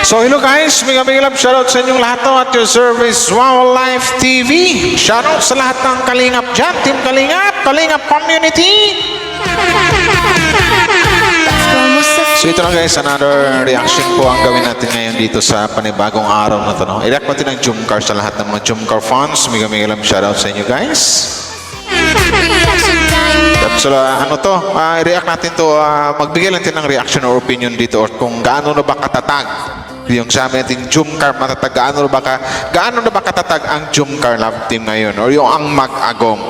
So hello guys, mega love shoutout sa inyong lahat at your service Wow Life TV. Shoutout sa lahat ng Kalingap dyan, Team Kalingap, Kalingap Community. So ito na guys, another reaction po ang gawin natin ngayon dito sa panibagong araw na to. No? I-react natin ang Jumcar sa lahat ng mga Jumcar fans. Mega love shoutout sa inyo guys. So ano to, i-react natin to, magbigay lang din ng reaction or opinion dito or kung gaano na ba katatag yung sabi natin Jumcar matatag, gaano na ba katatag ang Jumcar Love Team ngayon or yung ang mag-agong.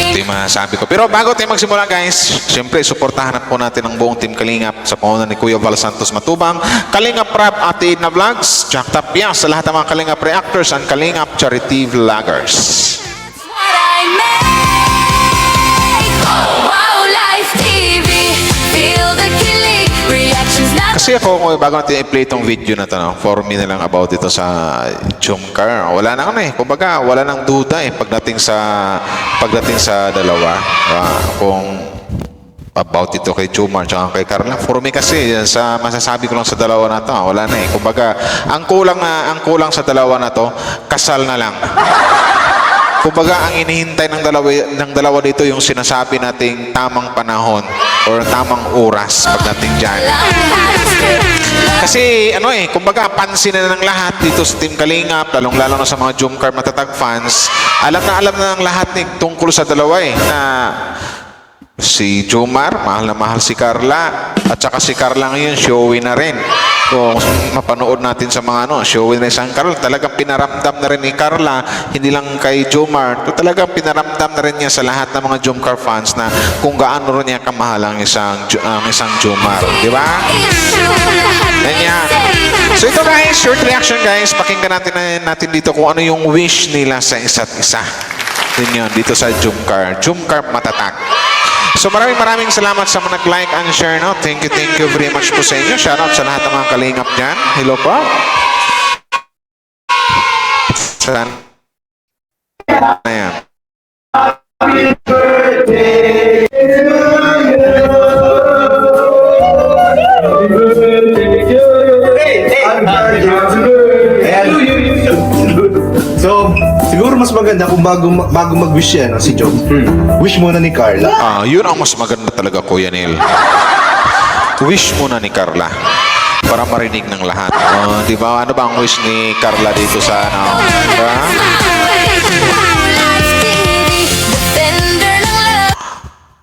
Ito yung masasabi ko. Pero bago tayo magsimula guys, siyempre suportahan po natin ang buong Team Kalingap sa pangunan ni Kuya Val Santos Matubang, Kalingap Rap Ate Edna Vlogs, Jack Tapia, sa lahat ng mga Kalingap Reactors and Kalingap Charity Vloggers. Kasi ako, bago natin i-play itong video na ito, no, for me na lang about ito sa Jumcar. Wala na kumbaga, wala nang duda pagdating sa dalawa. Kung about ito kay Jumar at kay Carla. For me kasi, sa masasabi ko lang sa dalawa na ito, wala na Kumbaga, ang kulang sa dalawa na to, kasal na lang. Kumbaga, ang inihintay ng dalawa dito yung sinasabi nating tamang panahon or tamang oras pagdating dyan. Kasi kumbaga pansin na ng lahat dito sa Team Kalingap, lalong-lalo na sa mga Jumcar matatag fans, alam na ng lahat tungkol sa dalawa na si Jomar, mahal na mahal si Carla, at saka si Carla ngayon, showy na rin. Kung mapanood natin sa mga showy na isang Carla, talagang pinaramdam na rin ni Carla, hindi lang kay Jomar, talagang pinaramdam na rin niya sa lahat ng mga Jumcar fans na kung gaano rin niya kamahal ang isang Jomar. Di ba? Ganyan. So ito guys, short reaction guys, pakinggan natin dito kung ano yung wish nila sa isa't isa. Yun dito sa Jumcar matatag. So maraming salamat sa mga nag-like and share. No? Thank you very much po sa inyo. Shoutout sa lahat ng mga Kalingap dyan. Hello po. Saan? Ayan. Happy birthday to you. So, siguro mas maganda kung bago mag-wish yan, si Job. Wish muna ni Carla. Yun ang mas maganda talaga, Kuya Neil. Wish muna ni Carla para marinig ng lahat. Di ba? Ano ba ang wish ni Carla dito sa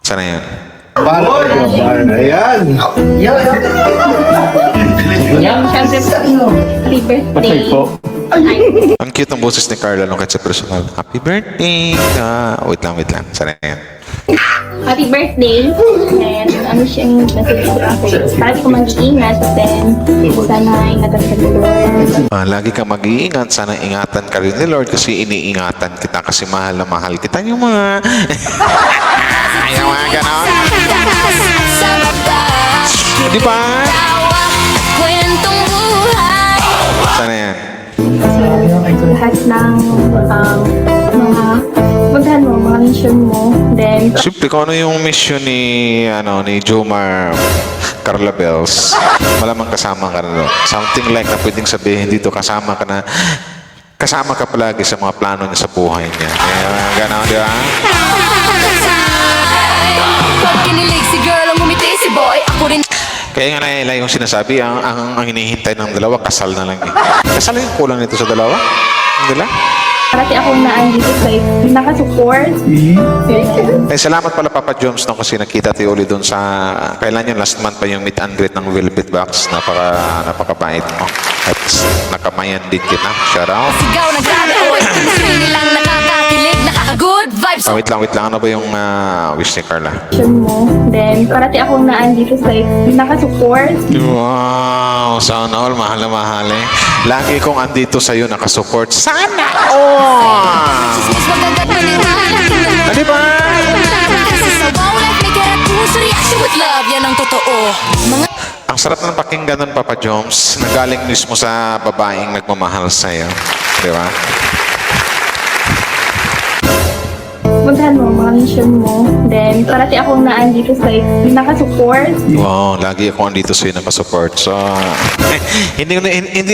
Sana yan? Para kay Job. Ayan. Happy birthday. Ang cute ng boses ni Carla nung kahit sa personal. Happy birthday! Wait lang. Sana yan? Happy birthday. And ano siyang message ko ako. Parang ko mag-iingat. Then, sana ingatan ka ni Lord. Lagi kang mag-iingat. Sana ingatan ka rin ni Lord kasi iniingatan kita kasi mahal na mahal kita. Yung mga... yung mga ganon. Di ba? Sana yan? Lahat ng mga mission mo. Then, Siyempre, kung ano yung mission ni Jomar Carla Bells, malamang kasama ka na doon. Something like na pwedeng sabihin dito, kasama ka palagi sa mga plano niya sa buhay niya. Gano'n, di ba? Kaya nga nila yung sinasabi, ang hinihintay ng dalawa, kasal na lang Kasal yung kulang nito sa dalawa? Hindi lang? parati akong naandito sa nakasupport. Salamat pala Papa Joms kasi nakita tayo ulit doon sa kailan yung last month pa yung meet and greet ng Velvet Box. Napakabait mo. At nakamayan din kita. Shout out. Sigaw na grabe, oy. Nilang nakakakilig, nakaka-good vibes. Wait lang. Ano ba yung wish ni Carla? Mo. Then, parati akong naandito sa nakasupport. Wow! Sana all. Mahal na mahal Lagi kong andito sa'yo nakasupport. Sana all! Di ba? Kasi sa Wow Life may puso reaction with love. Yan ang totoo. Ang sarap ng pakinggan nun, Papa Joms, na galing mismo sa babaeng nagmamahal sa'yo. Di ba? Puntahan mo, mga mission mo. Then, parati akong naandito sa nakasupport. Wow, lagi ako andito sa'yo nakasupport. So, hindi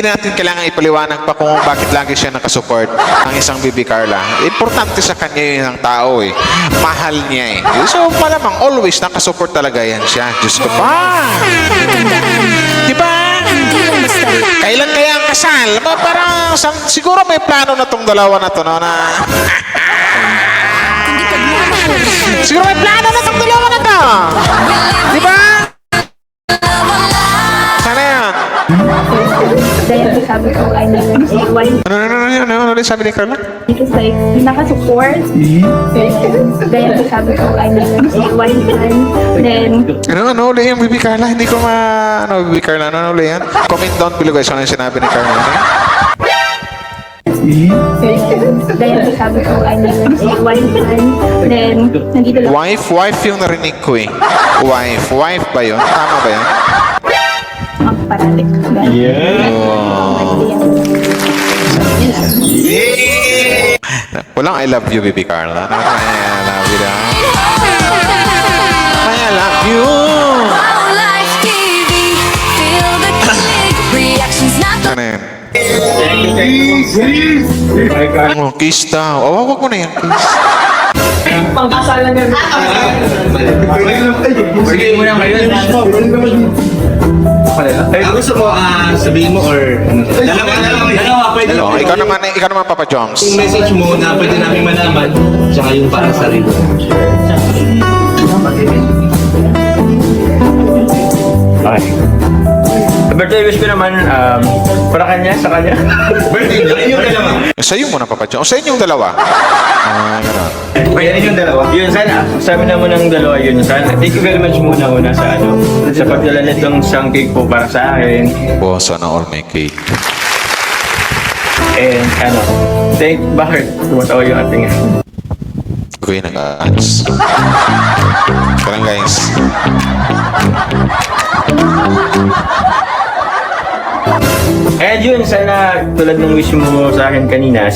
natin kailangan ipaliwanag pa kung bakit lagi siya nakasupport ang isang Bibi Carla. Importante sa kanya yun ang tao eh. Mahal niya eh. So, malamang always nakasupport talaga yan siya. Diyos ko pa! Diba? Hindi lang basta Kailan kaya ang kasal? Parang siguro may plano na tong dalawa na to, no? Na, kundi pagmamahal. siguro may plano na tong dalawa na to. Diba? Sana yan? Dahil sabi ko ay nag-wife Ano ulit sabi ni Carla? dito sa nakasupport. Dahil sabi ko ay nag-wife. Then, Ano ulit yung Bibi Carla? Hindi ko Bibi Carla, ano ulit yan? Comment down below guys, ano yung sinabi ni Carla? dahil sabi ko ay nag-wife. Then, nandito lang Wife yung narinig ko eh. Wife ba yun? Tama ba yun? ako parati. Walang I love you, Bibi Carla. I love you daw. I love you. Wow Life TV, feel the kilig. Reactions not the Ano yun? Oh, kiss daw. Oh, wag mo na yan, kiss. Sige mo na ngayon. Ay, gusto mo sabihin mo or ano? Dalawa, pwede. Oh, ikaw naman, Papa Joms. Yung message mo na pwede namin malaman, tsaka yung para sa sarili. Okay. Birthday wish ko naman para kanya, sa kanya. Birthday niya, yung dalawa. Sa'yo muna, Papa Joms. O, sa inyong dalawa. Ganun. Pwede yung dalawa. Yun, sana. Sabi naman ng dalawa yun. Sana. Thank you very much muna sa sa pagdala nitong isang cake po para sa akin. Oh, sana all may cake. And bakit tumatawa yung ating Ko yung nag-ads. Kaya guys. And yun, sana tulad ng wish mo sa akin kanina,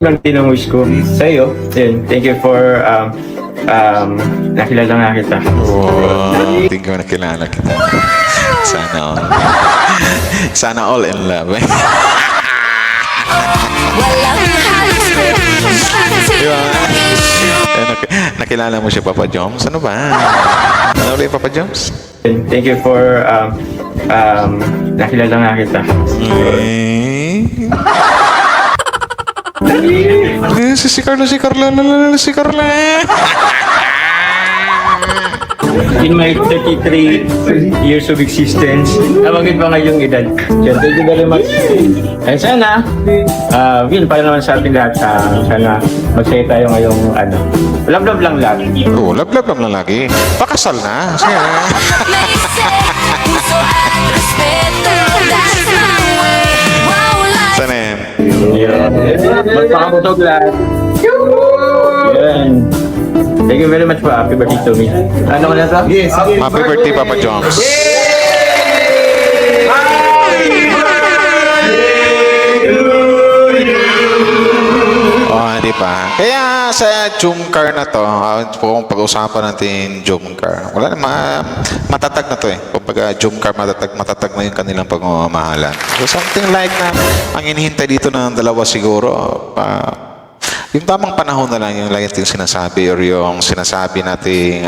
lang din ang wish ko sa iyo. Yun, thank you for nakilala nga kita. Wow, hindi ko nakilala kita. Sana all. Sana all in love. Eh. walang halos Diba? Nakilala mo siya, Papa Joms? Ano ba? Ano ulit, Papa Joms? Thank you for nakilala nga kita. Si Carla. In my 33 years of existence, abagin pa ngayong edad. Yan, thank you very much. And sana, yun para naman sa ating lahat, sana magsaya tayo ngayong love lang lahat. Oo, love lang lagi. Pakasal na. Sige. may say, puso at respeto. That's my way. Wow Life. Sana yan? Magpakabutog lahat. Yan. Thank you very much po. Happy birthday to me. Ano ko na to? Yes, sige. Happy birthday, Papa Joms. Oh, di ba? Kaya sa Jumcar na to, kung pag-usapan natin Jumcar, wala na, matatag na to eh. Kumbaga, Jumcar, matatag na yung kanilang pagmamahalan. So, something like na, ang inihintay dito ng dalawa siguro, yung tamang panahon na lang yung lagi yung sinasabi or yung sinasabi nating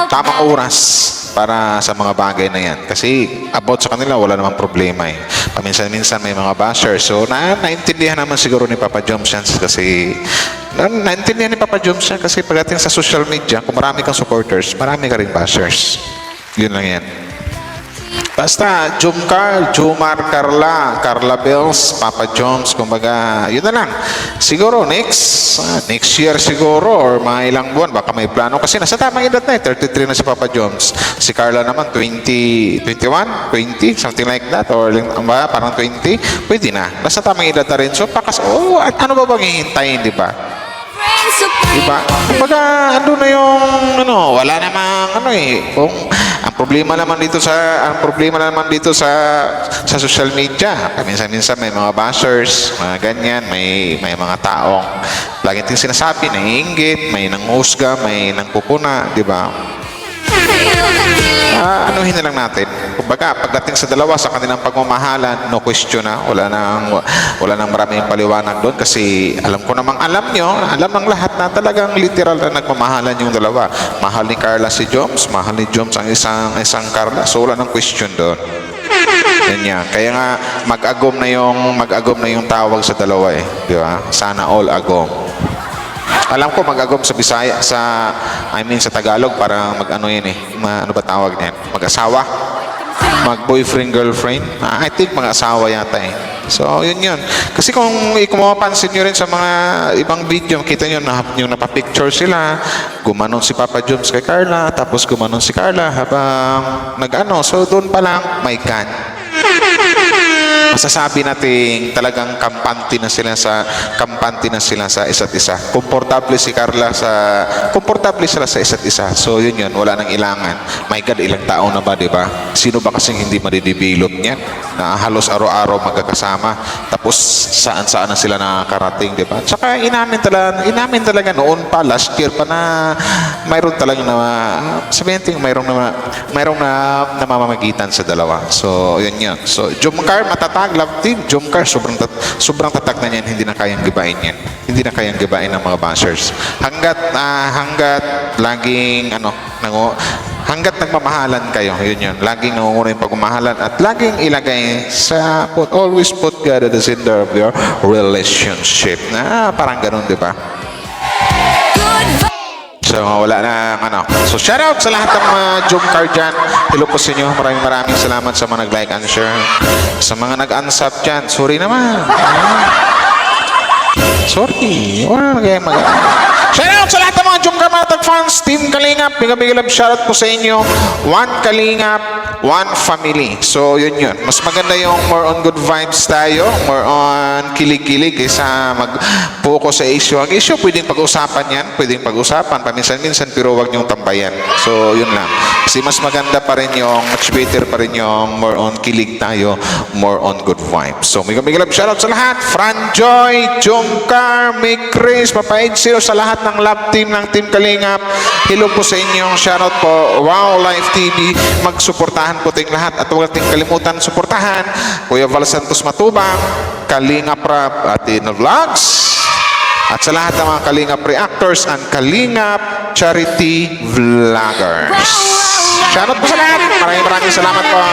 tamang oras para sa mga bagay na yan. Kasi about sa kanila, wala namang problema eh. Paminsan-minsan may mga bashers. So, naintindihan naman siguro ni Papa Joms yan kasi naintindihan ni Papa Joms yan kasi pagdating sa social media, kung marami kang supporters, marami ka rin bashers. Yun lang yan. Basta, Jumar, Carla Bells, Papa Joms, kumbaga, yun na lang. Siguro, next year siguro, or mga ilang buwan, baka may plano. Kasi nasa tamang edad na 33 na si Papa Joms. Si Carla naman, 21, 20, something like that, or parang 20, pwede na. Nasa tamang edad na rin. So, ano ba bang hihintayin, di ba? Diba? Kumbaga, ando na yung, wala namang ano eh, kung ang problema naman dito sa social media, minsan-minsan may mga bashers, mga ganyan, may mga taong lagi ting sinasabi, naiinggit, may nanghusga, may nangpupuna, di ba? Anuhin na lang natin. Kumbaga, pagdating sa dalawa sa kanilang pagmamahalan, no question na. Wala nang maraming paliwanag doon kasi alam ko namang alam ng lahat na talagang literal na nagmamahalan yung dalawa. Mahal ni Carla si Joms, mahal ni Joms ang isang Carla. So, wala nang question doon. Yan. Kaya nga, mag-agom na yung tawag sa dalawa eh. Di ba? Sana all agom. Alam ko mag-agom sa Bisaya, sa Tagalog para ano yun eh. Ano ba tawag niyan? Mag-asawa? Mag-boyfriend, girlfriend? I think mag-asawa yata eh. So, yun. Kasi kung mapapansin nyo rin sa mga ibang video, kita nyo na yung napapicture sila, gumanon si Papa Joms kay Carla, tapos gumanon si Carla habang nag-ano. So, doon pa lang, may kan. Masasabi natin talagang kampante na sila sa isa't isa. Komportable sila sa isa't isa. So yun, wala nang ilangan. My God, ilang taon na ba, di ba? Sino ba kasing hindi madidevelop niyan? Na halos araw-araw magkakasama. Tapos saan-saan na sila nakakarating, di ba? Tsaka inamin talaga noon pa, last year pa na mayroon talagang mayroong na namamagitan sa dalawa. So yun. So Jomcar, matatag, love team. Jomcar, sobrang tatak na niyan. Hindi na kayang gibain yan. Hindi na kayang gibain ng mga bashers. Hanggat hanggat nagmamahalan kayo, yun. Laging nangunguna yung pagmamahalan at laging ilagay always put God at the center of your relationship. Parang ganun, di ba? So, wala na, So, shout out sa lahat ng mga Jomcar dyan. Hello po sa inyo. Maraming salamat sa mga nag-like and share. Sa mga nag-unsub dyan, sorry naman. Sorry. Wala na kaya shout out sa lahat ng mga Jomcar Matag fans, Team Kalingap, big love shoutout po sa inyo. One Kalingap, one family. So, yun. Mas maganda yung more on good vibes tayo, more on kilig-kilig kaysa mag-focus sa issue. Ang issue, pwedeng pag-usapan yan, paminsan-minsan, pero wag niyong tambayan. So, yun lang. Kasi mas maganda pa rin much better pa rin yung more on kilig tayo, more on good vibes. So, big love shoutout sa lahat. Franjoy, Jomcar, Mick Chris, Papa Edsel, sa lahat ng love team ng Team Kalingap. Hello po sa inyong shoutout po. Wow Live TV. Magsuportahan po tayong lahat at huwag nating kalimutan suportahan Kuya Val Santos Matubang, Kalingap Rap at Ino Vlogs, at sa lahat ng mga Kalingap Reactors and Kalingap Charity Vloggers. Shoutout po sa lahat. Maraming salamat po.